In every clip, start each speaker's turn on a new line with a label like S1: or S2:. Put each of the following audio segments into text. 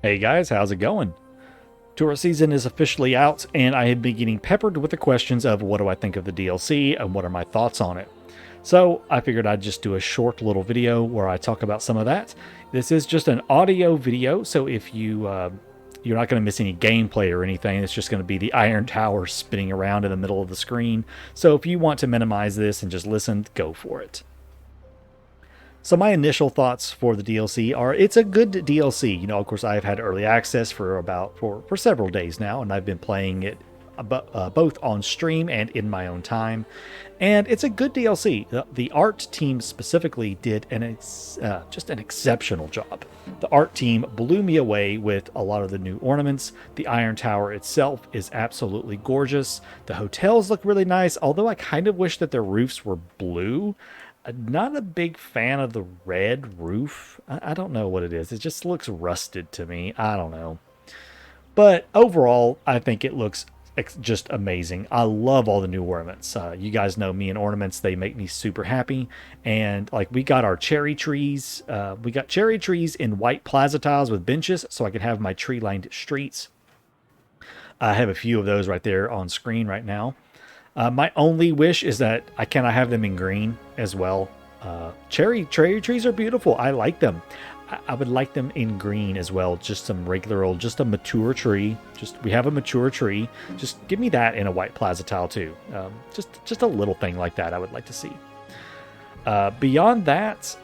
S1: Hey guys, how's it going? Tourist season is officially out, and I have been getting peppered with the questions of what do I think of the DLC and what are my thoughts on it. So I figured I'd just do a short little video where I talk about some of that. This is just an audio video, so if you're not going to miss any gameplay or anything. It's just going to be the Iron Tower spinning around in the middle of the screen. So if you want to minimize this and just listen, go for it. So my initial thoughts for the DLC are it's a good DLC. Of course, I've had early access for several days now, and I've been playing it both on stream and in my own time. And it's a good DLC. The art team specifically did just an exceptional job. The art team blew me away with a lot of the new ornaments. The Iron Tower itself is absolutely gorgeous. The hotels look really nice, although I kind of wish that their roofs were blue. Not a big fan of the red roof. I don't know what it is. It just looks rusted to me. I don't know. But overall, I think it looks just amazing. I love all the new ornaments. You guys know me and ornaments. They make me super happy. And like we got our cherry trees. We got cherry trees in white plaza tiles with benches so I could have my tree-lined streets. I have a few of those right there on screen right now. My only wish is that I cannot have them in green as well. Cherry trees are beautiful. I like them. I would like them in green as well. Just some regular old, just a mature tree. We have a mature tree. Just give me that in a white plaza tile too. Just a little thing like that I would like to see. Beyond that,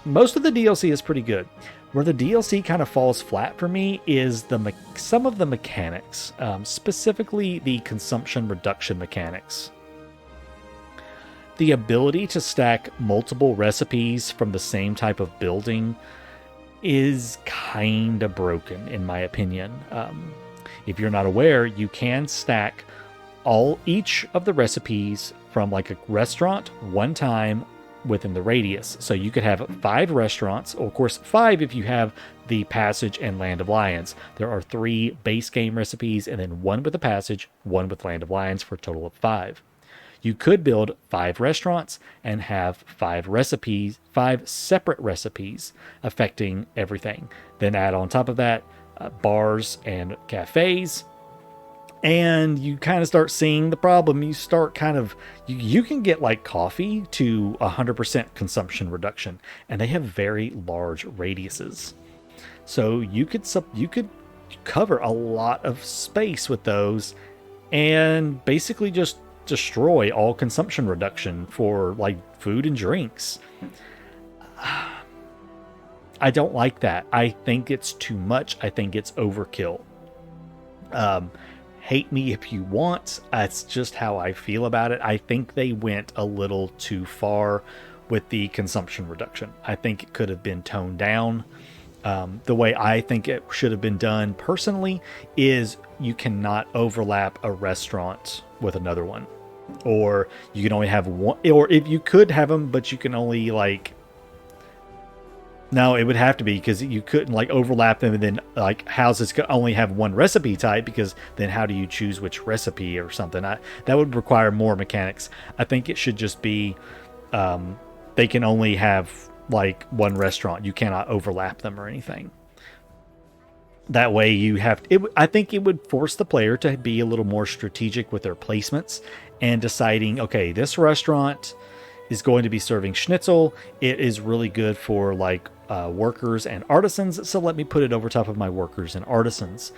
S1: most of the DLC is pretty good. Where the DLC kind of falls flat for me is some of the mechanics, specifically the consumption reduction mechanics. The ability to stack multiple recipes from the same type of building is kind of broken, in my opinion. If you're not aware, you can stack each of the recipes from like a restaurant one time within the radius. So you could have 5 restaurants, or of course 5 if you have the Passage and Land of Lions. There are 3 base game recipes and then 1 with the Passage, 1 with Land of Lions for a total of 5. You could build 5 restaurants and have 5 recipes, 5 separate recipes affecting everything. Then add on top of that bars and cafes. And you kind of start seeing the problem. You start you can get like coffee to 100% consumption reduction, and they have very large radiuses. So you could cover a lot of space with those, and basically just destroy all consumption reduction for like food and drinks. I don't like that. I think it's too much. I think it's overkill. Hate me if you want. That's just how I feel about it. I think they went a little too far with the consumption reduction. I think it could have been toned down. The way I think it should have been done personally is you cannot overlap a restaurant with another one. Or you can only have one, or if you could have them, but you can only no, it would have to be because you couldn't like overlap them and then like houses could only have one recipe type, because then how do you choose which recipe or something? That would require more mechanics. I think it should just be they can only have like one restaurant. You cannot overlap them or anything. That way you have it. I think it would force the player to be a little more strategic with their placements and deciding, okay, this restaurant is going to be serving schnitzel. It is really good for like workers and artisans, so let me put it over top of my workers and artisans.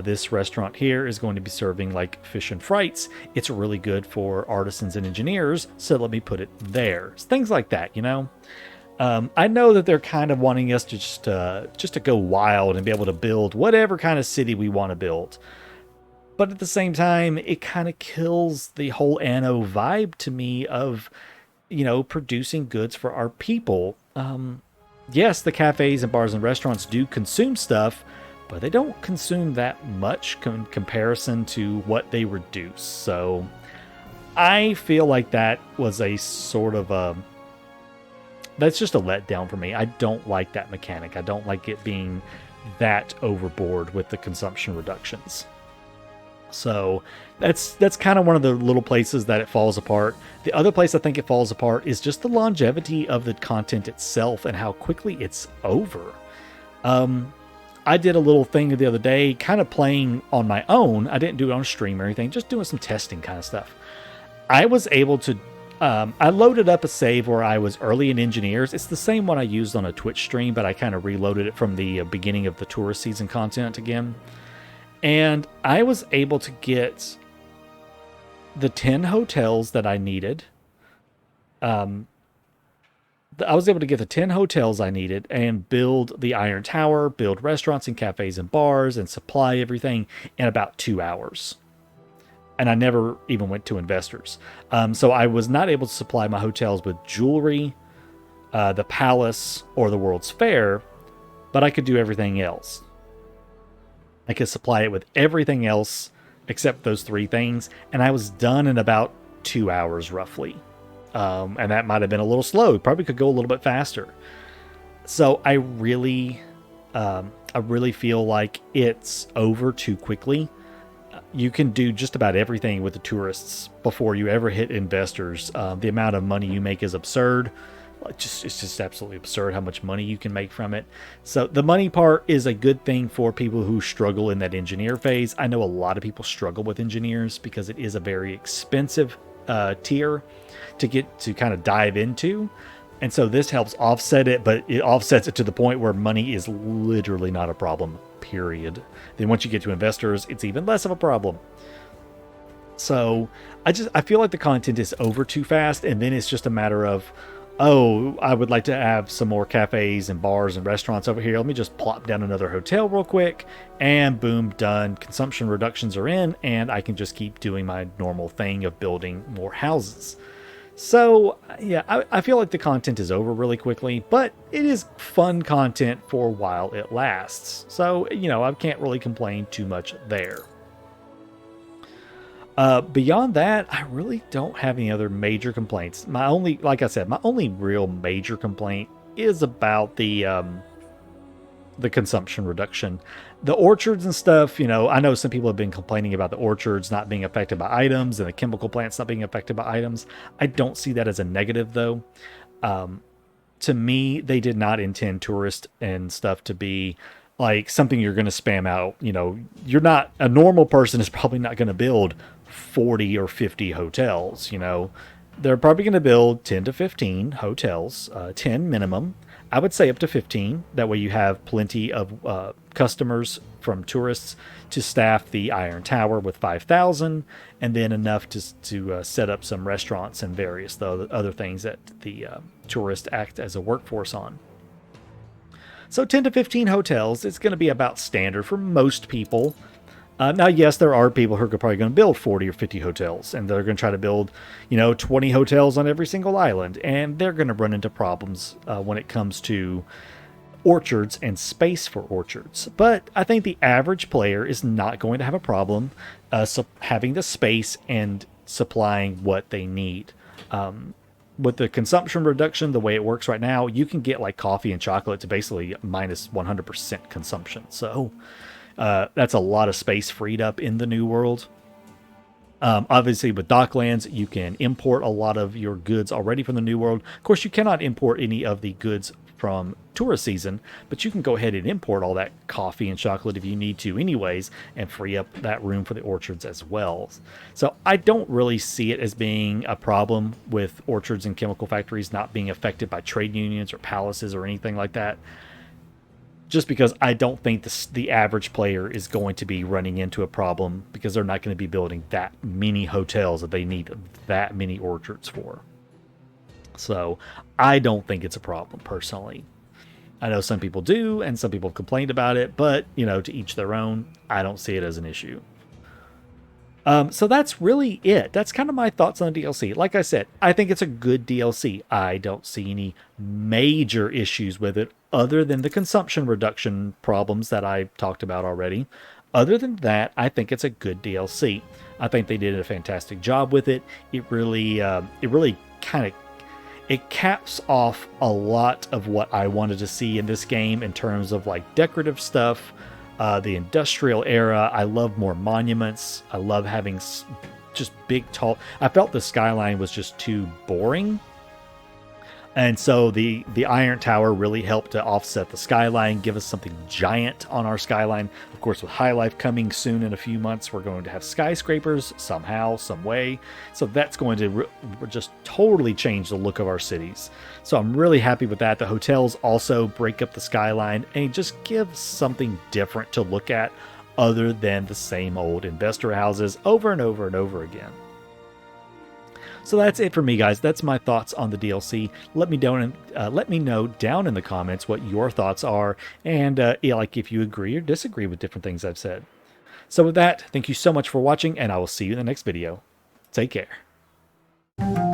S1: This restaurant here is going to be serving like fish and frites. It's really good for artisans and engineers, so let me put it there. Things like that, I know that they're kind of wanting us to just to go wild and be able to build whatever kind of city we want to build. But at the same time, it kind of kills the whole Anno vibe to me of, producing goods for our people. Yes, the cafes and bars and restaurants do consume stuff, but they don't consume that much in comparison to what they reduce. So I feel like that was a sort of that's just a letdown for me. I don't like that mechanic. I don't like it being that overboard with the consumption reductions. So that's kind of one of the little places that it falls apart. The other place I think it falls apart is just the longevity of the content itself and how quickly it's over. I did a little thing the other day, kind of playing on my own. I didn't do it on stream or anything, just doing some testing kind of stuff. I was able to, I loaded up a save where I was early in engineers. It's the same one I used on a Twitch stream, but I kind of reloaded it from the beginning of the tourist season content again. And I was able to get the 10 hotels that I needed. I was able to get the 10 hotels I needed and build the Iron Tower, build restaurants and cafes and bars, and supply everything in about 2 hours. And I never even went to investors. So I was not able to supply my hotels with jewelry, the palace, or the World's Fair, but I could do everything else. I could supply it with everything else except those 3 things, and I was done in about 2 hours roughly. And that might have been a little slow. Probably could go a little bit faster. So I really feel like it's over too quickly. You can do just about everything with the tourists before you ever hit investors. The amount of money you make is absurd. It's just absolutely absurd how much money you can make from it. So the money part is a good thing for people who struggle in that engineer phase. I know a lot of people struggle with engineers because it is a very expensive tier to get to kind of dive into, and so this helps offset it, but it offsets it to the point where money is literally not a problem, period. Then once you get to investors, it's even less of a problem. So I feel like the content is over too fast, and then it's just a matter of, oh, I would like to have some more cafes and bars and restaurants over here. Let me just plop down another hotel real quick, and boom, done. Consumption reductions are in, and I can just keep doing my normal thing of building more houses. So, yeah, I feel like the content is over really quickly, but it is fun content for while it lasts. So, I can't really complain too much there. Beyond that, I really don't have any other major complaints. Like I said, my only real major complaint is about the consumption reduction. The orchards and stuff, I know some people have been complaining about the orchards not being affected by items and the chemical plants not being affected by items. I don't see that as a negative, though. To me, they did not intend tourists and stuff to be like something you're going to spam out. You're not, a normal person is probably not going to build 40 or 50 hotels. They're probably going to build 10 to 15 hotels, 10 minimum. I would say up to 15. That way you have plenty of customers from tourists to staff the Iron Tower with 5,000, and then enough to set up some restaurants and various other things that the tourists act as a workforce on. So 10 to 15 hotels is going to be about standard for most people. Now, yes, there are people who are probably going to build 40 or 50 hotels, and they're going to try to build, 20 hotels on every single island, and they're going to run into problems when it comes to orchards and space for orchards. But I think the average player is not going to have a problem having the space and supplying what they need. With the consumption reduction, the way it works right now, you can get like coffee and chocolate to basically minus 100% consumption. So that's a lot of space freed up in the new world. Obviously, with Docklands, you can import a lot of your goods already from the new world. Of course, you cannot import any of the goods from tourist season, but you can go ahead and import all that coffee and chocolate if you need to anyways, and free up that room for the orchards as well. So I don't really see it as being a problem with orchards and chemical factories not being affected by trade unions or palaces or anything like that. Just because I don't think the average player is going to be running into a problem, because they're not going to be building that many hotels that they need that many orchards for. So I don't think it's a problem personally. I know some people do, and some people have complained about it, but to each their own. I don't see it as an issue. So that's really it. That's kind of my thoughts on the DLC. Like I said, I think it's a good DLC. I don't see any major issues with it other than the consumption reduction problems that I talked about already. Other than that, I think it's a good DLC. I think they did a fantastic job with it. It really kind of, it caps off a lot of what I wanted to see in this game in terms of like decorative stuff, the industrial era. I love more monuments. I love having just big, tall. I felt the skyline was just too boring. And so the Iron Tower really helped to offset the skyline, give us something giant on our skyline. Of course, with High Life coming soon in a few months, we're going to have skyscrapers somehow, some way. So that's going to just totally change the look of our cities. So I'm really happy with that. The hotels also break up the skyline and just give something different to look at other than the same old investor houses over and over and over again. So that's it for me, guys. That's my thoughts on the DLC. Let me know down in the comments what your thoughts are, and like if you agree or disagree with different things I've said. So with that, thank you so much for watching, and I will see you in the next video. Take care.